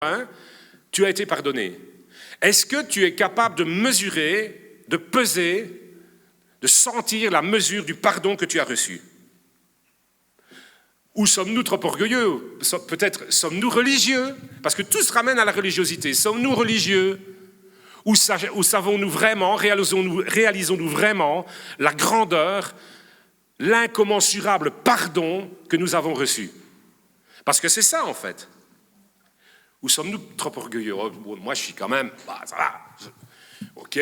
hein, tu as été pardonné. Est-ce que tu es capable de mesurer, de peser, de sentir la mesure du pardon que tu as reçu? Ou sommes-nous trop orgueilleux? Peut-être sommes-nous religieux? Parce que tout se ramène à la religiosité. Sommes-nous religieux? Ou savons-nous vraiment, réalisons-nous vraiment la grandeur, l'incommensurable pardon que nous avons reçu? Parce que c'est ça en fait. Ou sommes-nous trop orgueilleux? Moi je suis quand même, ça va, ok,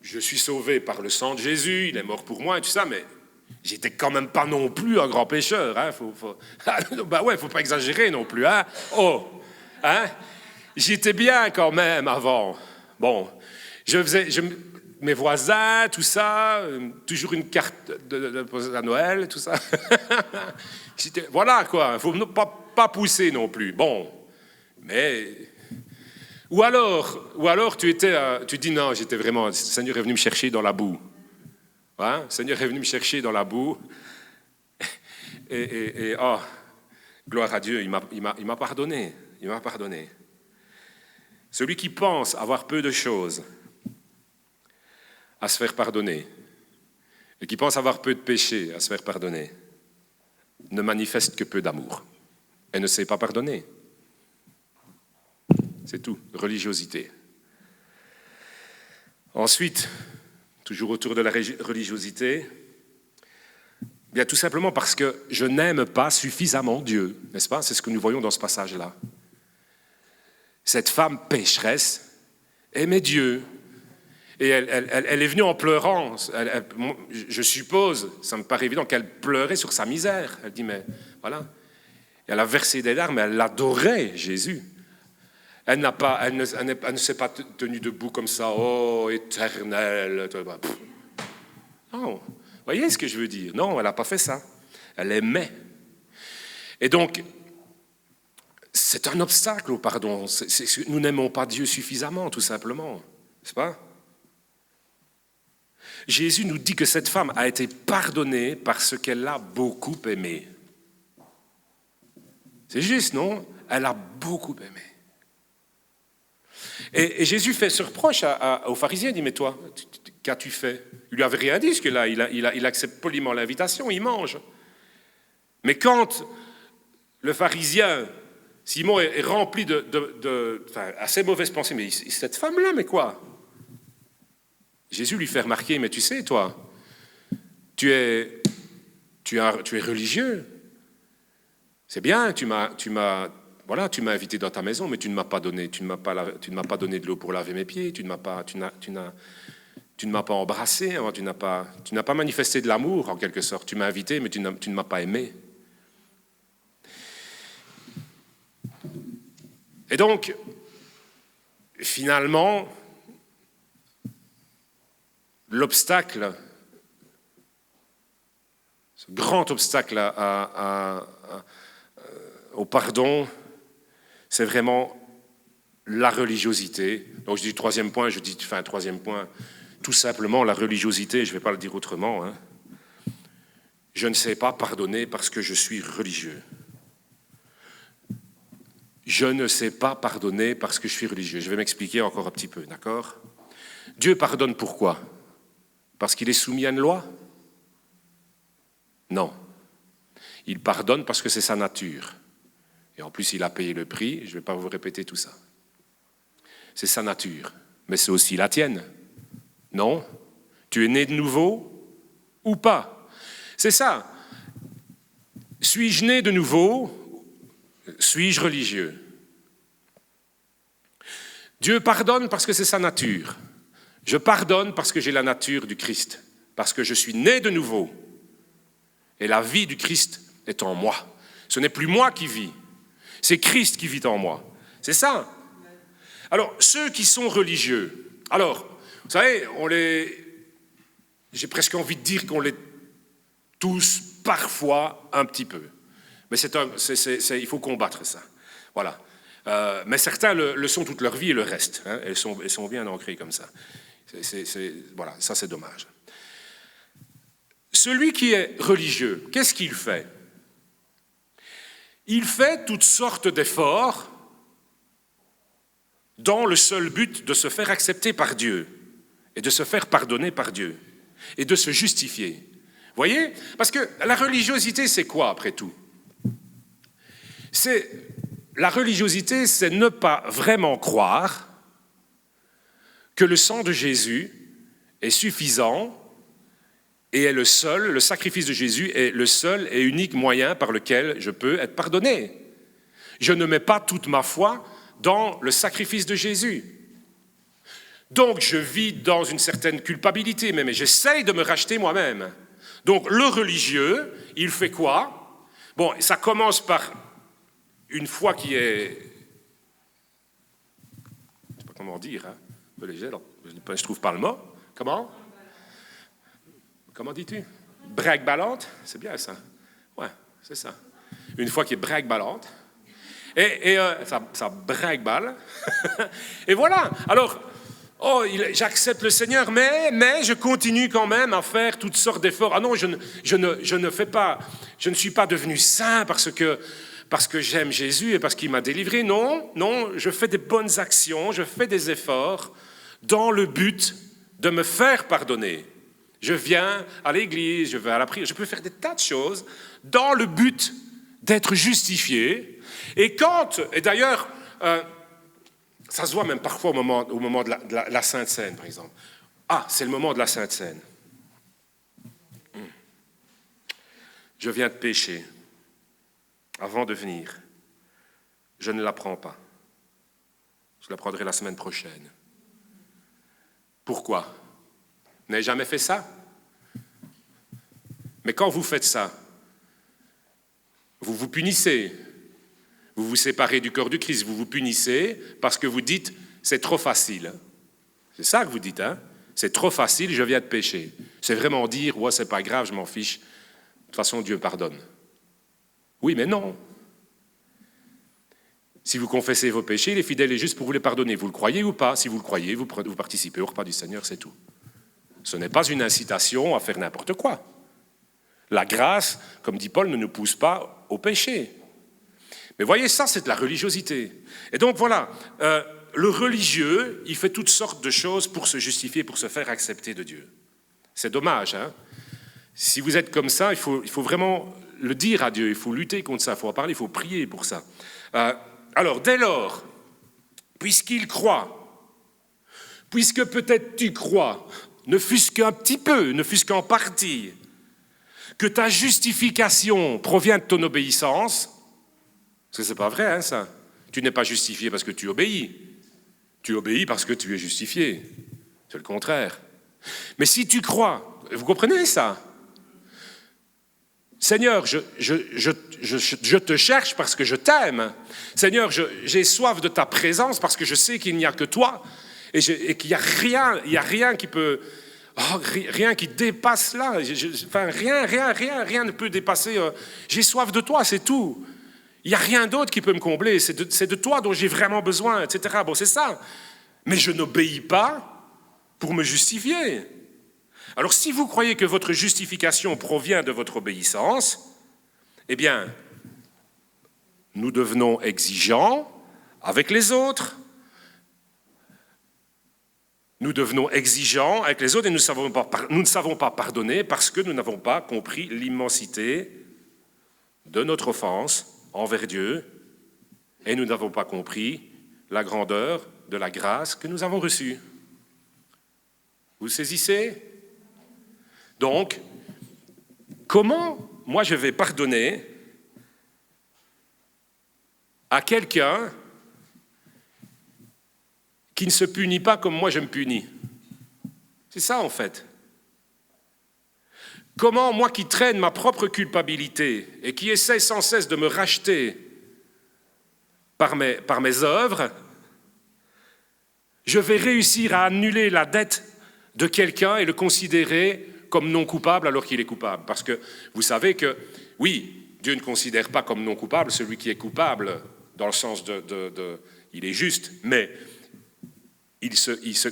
je suis sauvé par le sang de Jésus, il est mort pour moi et tout ça, mais j'étais quand même pas non plus un grand pécheur, hein, faut pas exagérer non plus, hein, j'étais bien quand même avant, bon, mes voisins, tout ça, toujours une carte à Noël, tout ça, voilà quoi, il faut pas pousser non plus, bon, mais... Ou alors tu dis non, j'étais vraiment, le Seigneur est venu me chercher dans la boue. Hein? Le Seigneur est venu me chercher dans la boue. Et gloire à Dieu, il m'a pardonné. Il m'a pardonné. Celui qui pense avoir peu de choses à se faire pardonner, et qui pense avoir peu de péchés à se faire pardonner, ne manifeste que peu d'amour et ne sait pas pardonner. C'est tout, religiosité. Ensuite, toujours autour de la religiosité, bien tout simplement parce que je n'aime pas suffisamment Dieu, n'est-ce pas? C'est ce que nous voyons dans ce passage-là. Cette femme pécheresse aimait Dieu. Et elle est venue en pleurant. Je suppose, ça me paraît évident, qu'elle pleurait sur sa misère. Elle dit, mais voilà. Et elle a versé des larmes, elle adorait Jésus. Elle ne s'est pas tenue debout comme ça, oh, éternel. Non, vous voyez ce que je veux dire? Non, elle n'a pas fait ça. Elle aimait. Et donc, c'est un obstacle au pardon. Nous n'aimons pas Dieu suffisamment, tout simplement. N'est-ce pas? Jésus nous dit que cette femme a été pardonnée parce qu'elle l'a beaucoup aimé. C'est juste, non? Elle a beaucoup aimé. Et Jésus fait ce reproche aux pharisiens, il dit, mais toi, qu'as-tu fait? Il lui avait rien dit, parce que là, il accepte poliment l'invitation, il mange. Mais quand le pharisien, Simon, est rempli de assez mauvaises pensées, mais cette femme-là, mais quoi? Jésus lui fait remarquer, mais tu sais, toi, tu es religieux. C'est bien, tu m'as invité dans ta maison, mais tu ne m'as pas donné de l'eau pour laver mes pieds, tu ne m'as pas embrassé, hein, tu n'as pas manifesté de l'amour en quelque sorte. Tu m'as invité, mais tu ne m'as pas aimé. Et donc, finalement, l'obstacle, ce grand obstacle au pardon, c'est vraiment la religiosité. Donc je dis troisième point, tout simplement la religiosité, je ne vais pas le dire autrement. Hein. Je ne sais pas pardonner parce que je suis religieux. Je ne sais pas pardonner parce que je suis religieux. Je vais m'expliquer encore un petit peu, d'accord? Dieu pardonne pourquoi? Parce qu'il est soumis à une loi? Non. Il pardonne parce que c'est sa nature. Et en plus, il a payé le prix. Je ne vais pas vous répéter tout ça. C'est sa nature. Mais c'est aussi la tienne. Non? Tu es né de nouveau ou pas? C'est ça. Suis-je né de nouveau? Suis-je religieux? Dieu pardonne parce que c'est sa nature. Je pardonne parce que j'ai la nature du Christ. Parce que je suis né de nouveau. Et la vie du Christ est en moi. Ce n'est plus moi qui vis. C'est Christ qui vit en moi. C'est ça. Alors, ceux qui sont religieux, alors, vous savez, j'ai presque envie de dire qu'on les tous parfois un petit peu. Mais il faut combattre ça. Voilà. Mais certains le sont toute leur vie et le reste. Hein, elles sont bien ancrées comme ça. Voilà, ça c'est dommage. Celui qui est religieux, qu'est-ce qu'il fait? il fait toutes sortes d'efforts dans le seul but de se faire accepter par Dieu et de se faire pardonner par Dieu et de se justifier. Vous voyez? Parce que la religiosité, c'est quoi après tout? La religiosité, c'est ne pas vraiment croire que le sang de Jésus est suffisant et est le sacrifice de Jésus est le seul et unique moyen par lequel je peux être pardonné. Je ne mets pas toute ma foi dans le sacrifice de Jésus. Donc je vis dans une certaine culpabilité, mais j'essaye de me racheter moi-même. Donc le religieux, il fait quoi? Bon, ça commence par une foi qui est, je ne sais pas comment dire, hein, un peu légère, je ne trouve pas le mot. Comment dis-tu? Braque-ballante, c'est bien ça. Ouais, c'est ça. Une foi qui est braque-ballante. Et ça braque-balle. Et voilà. Alors, j'accepte le Seigneur, mais je continue quand même à faire toutes sortes d'efforts. Ah non, je ne suis pas devenu saint parce que j'aime Jésus et parce qu'il m'a délivré. Non, je fais des bonnes actions, je fais des efforts dans le but de me faire pardonner. Je viens à l'église, je vais à la prière, je peux faire des tas de choses dans le but d'être justifié. Et d'ailleurs, ça se voit même parfois au moment de la Sainte Seine, par exemple. Ah, c'est le moment de la Sainte Seine. Je viens de pécher avant de venir. Je ne la prends pas. Je la prendrai la semaine prochaine. Pourquoi? Vous n'avez jamais fait ça? Mais quand vous faites ça, vous vous punissez. Vous vous séparez du corps du Christ, vous vous punissez parce que vous dites « c'est trop facile ». C'est ça que vous dites, hein? C'est trop facile, je viens de pécher. C'est vraiment dire « ouais, c'est pas grave, je m'en fiche. De toute façon, Dieu pardonne ». Oui, mais non. Si vous confessez vos péchés, il est fidèle et juste pour vous les pardonner. Vous le croyez ou pas? Si vous le croyez, vous participez au repas du Seigneur, c'est tout. Ce n'est pas une incitation à faire n'importe quoi. La grâce, comme dit Paul, ne nous pousse pas au péché. Mais voyez, ça, c'est de la religiosité. Et donc, voilà, le religieux, il fait toutes sortes de choses pour se justifier, pour se faire accepter de Dieu. C'est dommage, hein? Si vous êtes comme ça, il faut vraiment le dire à Dieu, il faut lutter contre ça, il faut en parler, il faut prier pour ça. Alors, dès lors, puisqu'il croit, puisque peut-être tu crois, ne fût-ce qu'un petit peu, ne fût-ce qu'en partie, que ta justification provient de ton obéissance, parce que ce n'est pas vrai, hein, ça. Tu n'es pas justifié parce que tu obéis. Tu obéis parce que tu es justifié. C'est le contraire. Mais si tu crois, vous comprenez ça? Seigneur, je te cherche parce que je t'aime. Seigneur, j'ai soif de ta présence parce que je sais qu'il n'y a que toi et qu'il n'y a rien qui peut... rien qui dépasse là. Rien ne peut dépasser. J'ai soif de toi, c'est tout. Il n'y a rien d'autre qui peut me combler. C'est de toi dont j'ai vraiment besoin, etc. Bon, c'est ça. Mais je n'obéis pas pour me justifier. Alors, si vous croyez que votre justification provient de votre obéissance, eh bien, nous devenons exigeants avec les autres. Nous devenons exigeants avec les autres et nous ne savons pas pardonner parce que nous n'avons pas compris l'immensité de notre offense envers Dieu et nous n'avons pas compris la grandeur de la grâce que nous avons reçue. Vous saisissez? Donc, comment moi je vais pardonner à quelqu'un qui ne se punit pas comme moi je me punis? C'est ça en fait. Comment moi qui traîne ma propre culpabilité et qui essaie sans cesse de me racheter par mes œuvres, je vais réussir à annuler la dette de quelqu'un et le considérer comme non coupable alors qu'il est coupable. Parce que vous savez que, oui, Dieu ne considère pas comme non coupable celui qui est coupable dans le sens il est juste, mais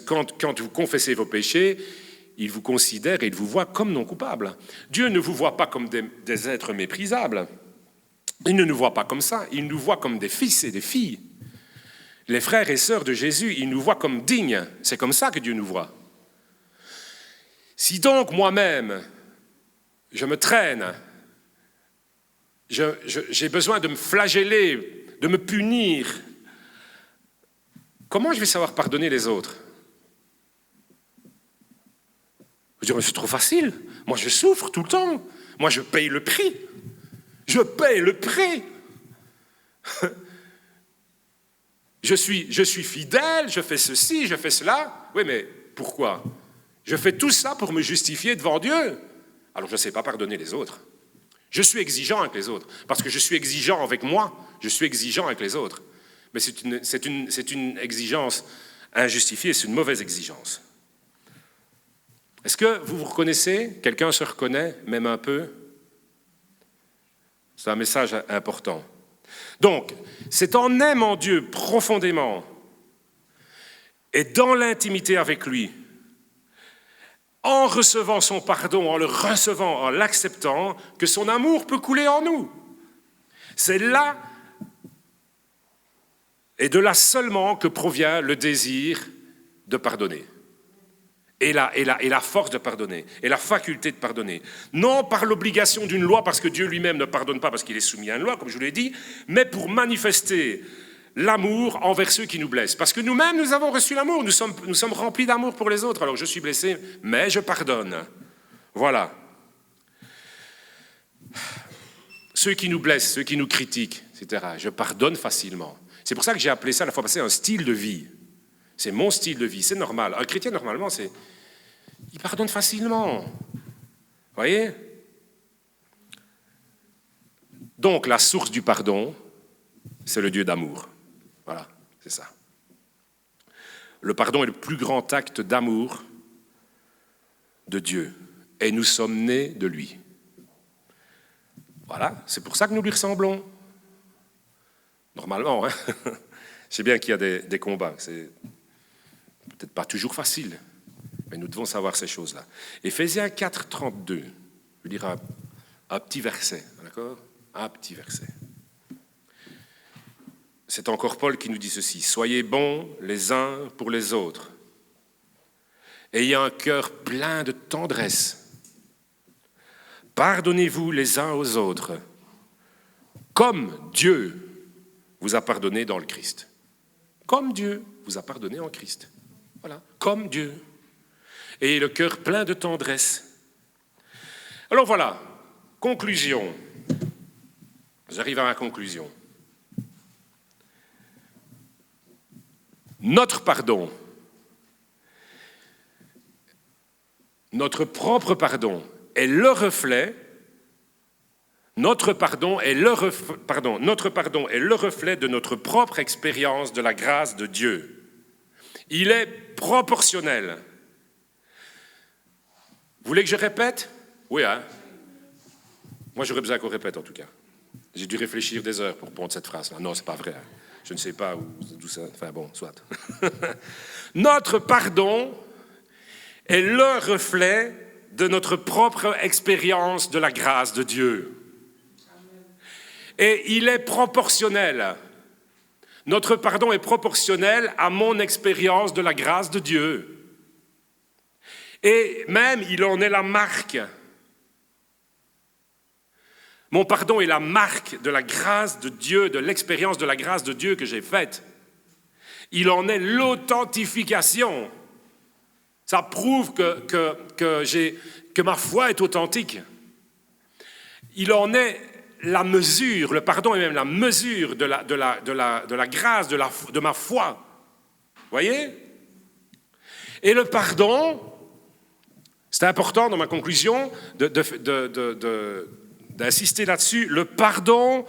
quand vous confessez vos péchés, il vous considère et il vous voit comme non coupable. Dieu ne vous voit pas comme des êtres méprisables. Il ne nous voit pas comme ça, il nous voit comme des fils et des filles. Les frères et sœurs de Jésus, il nous voit comme dignes. C'est comme ça que Dieu nous voit. Si donc moi-même, je me traîne, j'ai besoin de me flageller, de me punir, comment je vais savoir pardonner les autres? Je dirais, c'est trop facile. Moi, je souffre tout le temps. Moi, je paye le prix. Je paye le prix. Je suis fidèle, je fais ceci, je fais cela. Oui, mais pourquoi? Je fais tout ça pour me justifier devant Dieu. Alors, je ne sais pas pardonner les autres. Je suis exigeant avec les autres. Parce que je suis exigeant avec moi, je suis exigeant avec les autres. Mais c'est une exigence injustifiée, c'est une mauvaise exigence. Est-ce que vous vous reconnaissez? Quelqu'un se reconnaît, même un peu? C'est un message important. Donc, c'est en aimant Dieu profondément et dans l'intimité avec lui, en recevant son pardon, en le recevant, en l'acceptant, que son amour peut couler en nous. C'est là et de là seulement que provient le désir de pardonner. Et la force de pardonner, et la faculté de pardonner. Non par l'obligation d'une loi, parce que Dieu lui-même ne pardonne pas parce qu'il est soumis à une loi, comme je vous l'ai dit, mais pour manifester l'amour envers ceux qui nous blessent. Parce que nous-mêmes, nous avons reçu l'amour, nous sommes remplis d'amour pour les autres. Alors je suis blessé, mais je pardonne. Voilà. Ceux qui nous blessent, ceux qui nous critiquent, etc., je pardonne facilement. C'est pour ça que j'ai appelé ça la fois passée un style de vie. C'est mon style de vie, c'est normal. Un chrétien, normalement, il pardonne facilement. Vous voyez? Donc, la source du pardon, c'est le Dieu d'amour. Voilà, c'est ça. Le pardon est le plus grand acte d'amour de Dieu. Et nous sommes nés de lui. Voilà, c'est pour ça que nous lui ressemblons. Normalement, hein. Je sais bien qu'il y a des combats, c'est peut-être pas toujours facile, mais nous devons savoir ces choses-là. Éphésiens 4, 32, je dirais un petit verset, d'accord? Un petit verset. C'est encore Paul qui nous dit ceci: soyez bons les uns pour les autres, ayez un cœur plein de tendresse, pardonnez-vous les uns aux autres, comme Dieu vous a pardonné dans le Christ. Comme Dieu vous a pardonné en Christ. Voilà, comme Dieu. Et le cœur plein de tendresse. Alors voilà, conclusion. J'arrive à ma conclusion. Notre pardon, notre propre pardon est le reflet. Notre pardon est le reflet de notre propre expérience de la grâce de Dieu. Il est proportionnel. Vous voulez que je répète? Oui, hein? Moi, j'aurais besoin qu'on répète, en tout cas. J'ai dû réfléchir des heures pour prendre cette phrase-là. Non, c'est pas vrai. Hein. Je ne sais pas d'où ça... Enfin bon, soit. Notre pardon est le reflet de notre propre expérience de la grâce de Dieu. Et il est proportionnel. Notre pardon est proportionnel à mon expérience de la grâce de Dieu. Et même, il en est la marque. Mon pardon est la marque de la grâce de Dieu, de l'expérience de la grâce de Dieu que j'ai faite. Il en est l'authentification. Ça prouve que ma foi est authentique. Il en est la mesure, le pardon est même la mesure de la grâce, de ma foi. Vous voyez? Et le pardon, c'est important dans ma conclusion d'insister là-dessus, le pardon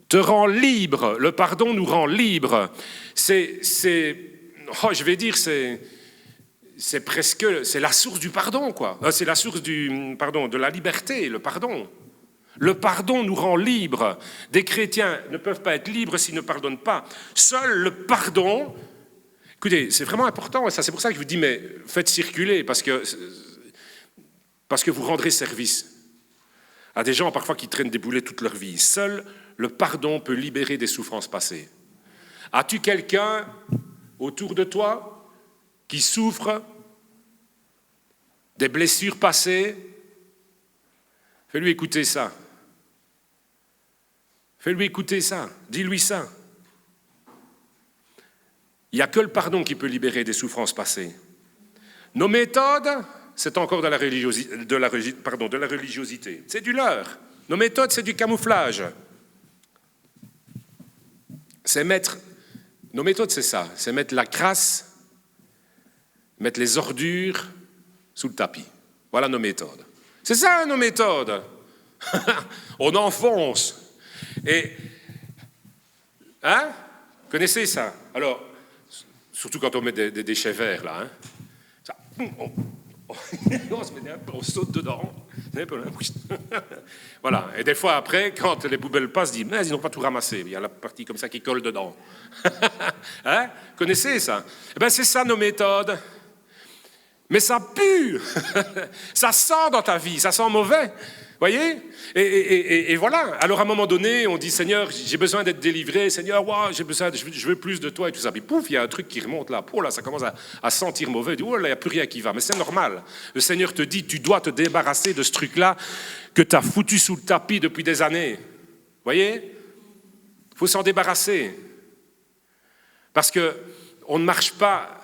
te rend libre, le pardon nous rend libre. C'est la source du pardon, quoi. C'est la source de la liberté, le pardon. Le pardon nous rend libres. Des chrétiens ne peuvent pas être libres s'ils ne pardonnent pas. Seul le pardon... Écoutez, c'est vraiment important, et ça, c'est pour ça que je vous dis, mais faites circuler, parce que vous rendrez service. à des gens parfois qui traînent des boulets toute leur vie. Seul le pardon peut libérer des souffrances passées. As-tu quelqu'un autour de toi qui souffre des blessures passées? Fais-lui écouter ça. Fais-lui écouter ça. Dis-lui ça. Il n'y a que le pardon qui peut libérer des souffrances passées. Nos méthodes, c'est encore de la religiosité. C'est du leurre. Nos méthodes, c'est du camouflage. Nos méthodes, c'est ça. C'est mettre la crasse, mettre les ordures sous le tapis. Voilà nos méthodes. C'est ça, nos méthodes. On enfonce. Et, hein? Connaissez ça? Alors, surtout quand on met des déchets verts, là. Hein? Ça, on saute dedans. Voilà. Et des fois, après, quand les poubelles passent, on dit, mais ils n'ont pas tout ramassé. Il y a la partie comme ça qui colle dedans. Hein? Connaissez ça? Eh bien, c'est ça, nos méthodes. Mais ça pue. Ça sent dans ta vie, ça sent mauvais. Voyez? Et voilà. Alors, à un moment donné, on dit, Seigneur, j'ai besoin d'être délivré. Seigneur, wow, je veux plus de toi et tout ça. Puis pouf, il y a un truc qui remonte là. Oh là, ça commence à sentir mauvais. Oh là, il n'y a plus rien qui va. Mais c'est normal. Le Seigneur te dit, tu dois te débarrasser de ce truc-là que tu as foutu sous le tapis depuis des années. Voyez? Il faut s'en débarrasser. Parce qu'on ne marche pas...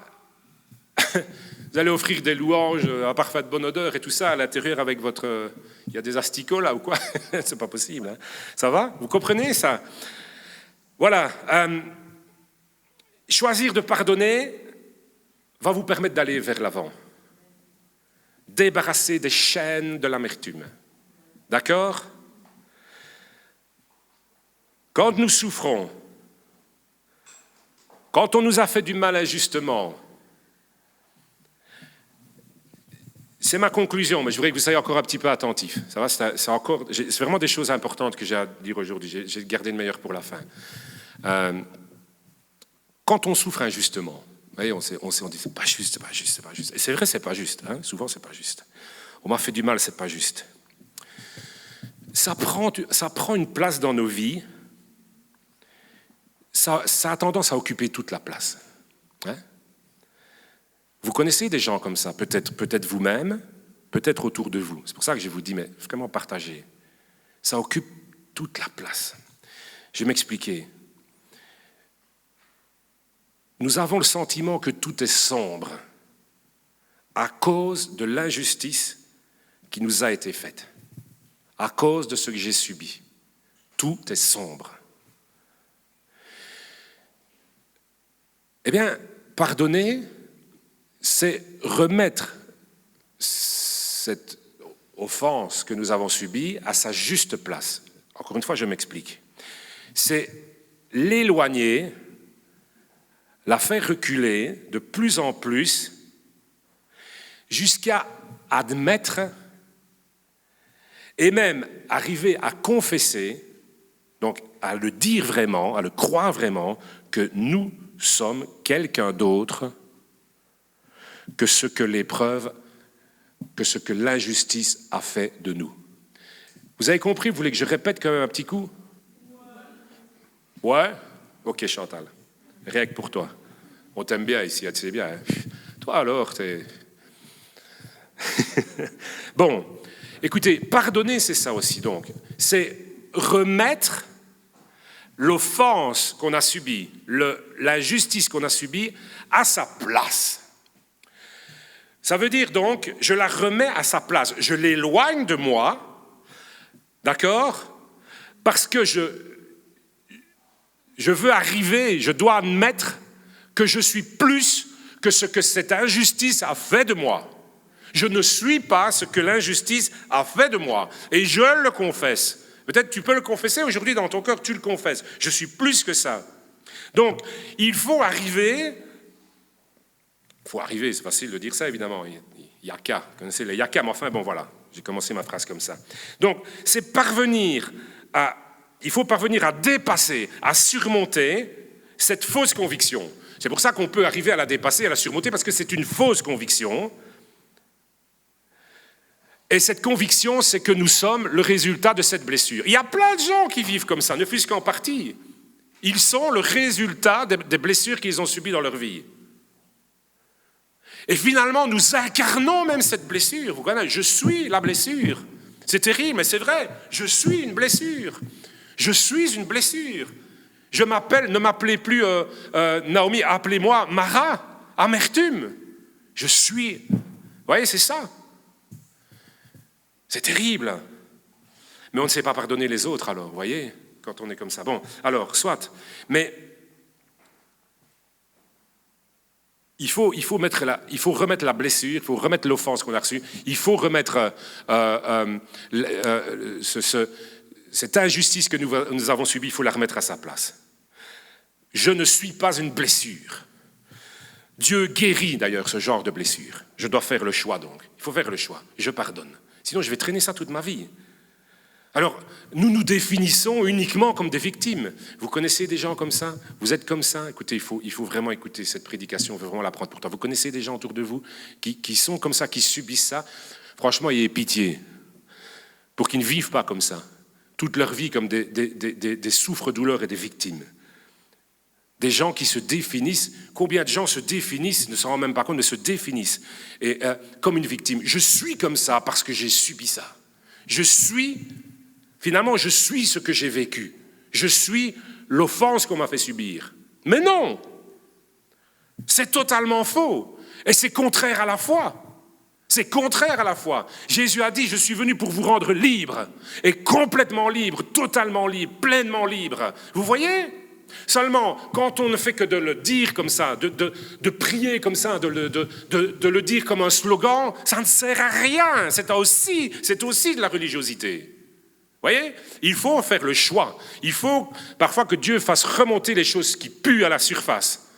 Vous allez offrir des louanges à parfaite bonne odeur et tout ça à l'intérieur avec votre... Il y a des asticots là ou quoi? C'est pas possible. Hein? Ça va? Vous comprenez ça? Voilà. Choisir de pardonner va vous permettre d'aller vers l'avant. Débarrasser des chaînes de l'amertume. D'accord? Quand nous souffrons, quand on nous a fait du mal injustement, c'est ma conclusion, mais je voudrais que vous soyez encore un petit peu attentifs. Ça va, c'est vraiment des choses importantes que j'ai à dire aujourd'hui. J'ai gardé le meilleur pour la fin. Quand on souffre injustement, vous voyez, on dit c'est pas juste, c'est pas juste, c'est pas juste. Et c'est vrai, c'est pas juste. Hein, souvent, c'est pas juste. On m'a fait du mal, c'est pas juste. Ça prend une place dans nos vies. Ça a tendance à occuper toute la place. Hein? Vous connaissez des gens comme ça, peut-être vous-même, peut-être autour de vous. C'est pour ça que je vous dis, mais vraiment partagez. Ça occupe toute la place. Je vais m'expliquer. Nous avons le sentiment que tout est sombre à cause de l'injustice qui nous a été faite, à cause de ce que j'ai subi. Tout est sombre. Eh bien, pardonner, c'est remettre cette offense que nous avons subie à sa juste place. Encore une fois, je m'explique. C'est l'éloigner, la faire reculer de plus en plus jusqu'à admettre et même arriver à confesser, donc à le dire vraiment, à le croire vraiment, que nous sommes quelqu'un d'autre que ce que l'épreuve, que ce que l'injustice a fait de nous. Vous avez compris? Vous voulez que je répète quand même un petit coup? Ouais? Ok, Chantal. Rien que pour toi. On t'aime bien ici, tu sais bien. Hein? Toi alors, t'es... Bon, écoutez, pardonner, c'est ça aussi donc. C'est remettre l'offense qu'on a subie, l'injustice qu'on a subie à sa place. Ça veut dire donc, je la remets à sa place, je l'éloigne de moi, d'accord? Parce que je veux arriver, je dois admettre que je suis plus que ce que cette injustice a fait de moi. Je ne suis pas ce que l'injustice a fait de moi, et je le confesse. Peut-être tu peux le confesser aujourd'hui dans ton cœur, tu le confesses. Je suis plus que ça. Donc, il faut arriver... c'est facile de dire ça, évidemment. Yaka, vous connaissez les yaka, mais enfin, bon, voilà, j'ai commencé ma phrase comme ça. Donc, il faut parvenir à dépasser, à surmonter cette fausse conviction. C'est pour ça qu'on peut arriver à la dépasser, à la surmonter, parce que c'est une fausse conviction. Et cette conviction, c'est que nous sommes le résultat de cette blessure. Il y a plein de gens qui vivent comme ça, ne fût-ce qu'en partie. Ils sont le résultat des blessures qu'ils ont subies dans leur vie. Et finalement, nous incarnons même cette blessure. Vous connaissez, je suis la blessure. C'est terrible, mais c'est vrai. Je suis une blessure. Je suis une blessure. Ne m'appelez plus Naomi, appelez-moi Mara, amertume. Je suis. Vous voyez, c'est ça. C'est terrible. Mais on ne sait pas pardonner les autres alors, vous voyez, quand on est comme ça. Bon, alors, soit. Mais il faut remettre la blessure, il faut remettre l'offense qu'on a reçue, il faut remettre cette injustice que nous avons subie, il faut la remettre à sa place. Je ne suis pas une blessure. Dieu guérit d'ailleurs ce genre de blessure. Je dois faire le choix donc. Il faut faire le choix. Je pardonne. Sinon, je vais traîner ça toute ma vie. Alors, nous nous définissons uniquement comme des victimes. Vous connaissez des gens comme ça? Vous êtes comme ça? Écoutez, il faut vraiment écouter cette prédication, il faut vraiment la prendre pour toi. Vous connaissez des gens autour de vous qui sont comme ça, qui subissent ça? Franchement, ayez pitié pour qu'ils ne vivent pas comme ça. Toute leur vie comme des souffres-douleurs et des victimes. Des gens qui se définissent, combien de gens se définissent, ne s'en rendent même pas compte, mais se définissent comme une victime. Je suis comme ça parce que j'ai subi ça. Finalement, je suis ce que j'ai vécu. Je suis l'offense qu'on m'a fait subir. Mais non! C'est totalement faux. Et c'est contraire à la foi. C'est contraire à la foi. Jésus a dit, je suis venu pour vous rendre libre. Et complètement libre, totalement libre, pleinement libre. Vous voyez ? Seulement, quand on ne fait que de le dire comme ça, de prier comme ça, de le dire comme un slogan, ça ne sert à rien. C'est aussi de la religiosité. Vous voyez ? Il faut faire le choix. Il faut parfois que Dieu fasse remonter les choses qui puent à la surface.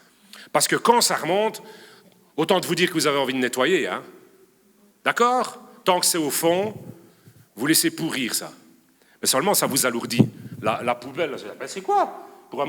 Parce que quand ça remonte, autant de vous dire que vous avez envie de nettoyer. Hein ? D'accord ? Tant que c'est au fond, vous laissez pourrir ça. Mais seulement ça vous alourdit. La poubelle, c'est quoi ? Pour